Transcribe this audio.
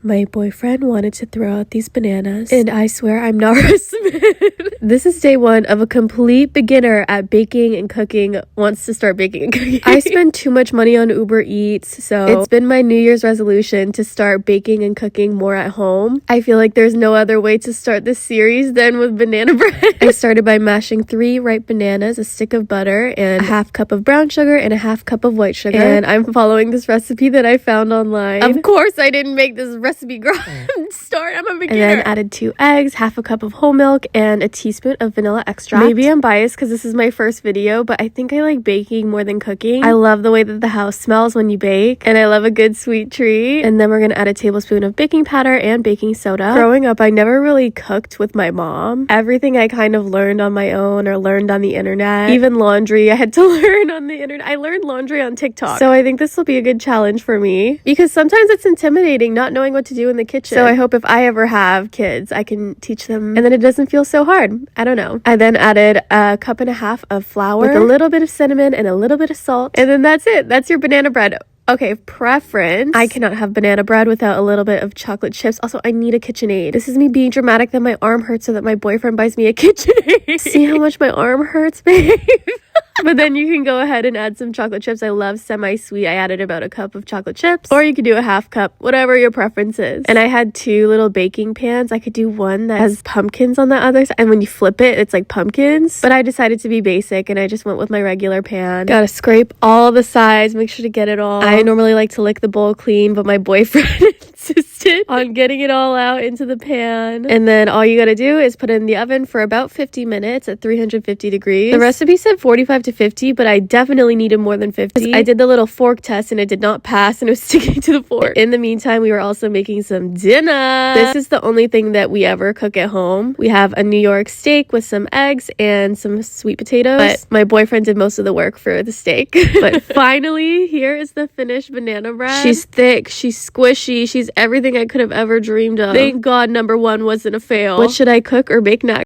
My boyfriend wanted to throw out these bananas, and I swear I'm not Smith. This is day one of a complete beginner at baking and cooking, wants to start baking and cooking. I spend too much money on Uber Eats, so it's been my New Year's resolution to start baking and cooking more at home. I feel like there's no other way to start this series than with banana bread. I started by mashing 3 ripe bananas, a stick of butter, and a half cup of brown sugar and a half cup of white sugar. And I'm following this recipe that I found online. Of course, I didn't make this recipe start. I'm a beginner. And then added 2 eggs, half a cup of whole milk, and a teaspoon of vanilla extract. Maybe I'm biased because this is my first video, but I think I like baking more than cooking. I love the way that the house smells when you bake, and I love a good sweet treat. And then we're gonna add a tablespoon of baking powder and baking soda. Growing up, I never really cooked with my mom. Everything I kind of learned on my own or learned on the internet. Even laundry, I had to learn on the internet. I learned laundry on TikTok. So I think this will be a good challenge for me because sometimes it's intimidating not knowing what to do in the kitchen. So I hope if I ever have kids, I can teach them and then it doesn't feel so hard. I don't know. I then added a cup and a half of flour with a little bit of cinnamon and a little bit of salt. And then that's it. That's your banana bread. Okay, preference. I cannot have banana bread without a little bit of chocolate chips. Also, I need a KitchenAid. This is me being dramatic that my arm hurts so that my boyfriend buys me a KitchenAid. See how much my arm hurts, babe? But then you can go ahead and add some chocolate chips. I love semi-sweet. I added about a cup of chocolate chips, or you could do a half cup, whatever your preference is. And I had 2 little baking pans. I could do one that has pumpkins on the other side, and when you flip it, it's like pumpkins. But I decided to be basic, and I just went with my regular pan. Gotta scrape all the sides, make sure to get it all. I normally like to lick the bowl clean, but my boyfriend insisted on getting it all out into the pan. And then all you gotta do is put it in the oven for about 50 minutes at 350 degrees. The recipe said 45 to 50, but I definitely needed more than 50. I did the little fork test and it did not pass and it was sticking to the fork. In the meantime, we were also making some dinner. This is the only thing that we ever cook at home. We have a New York steak with some eggs and some sweet potatoes, but my boyfriend did most of the work for the steak. But finally, here is the finished banana bread. She's thick, she's squishy, she's everything I could have ever dreamed of. Thank God number 1 wasn't a fail. What should I cook or bake next?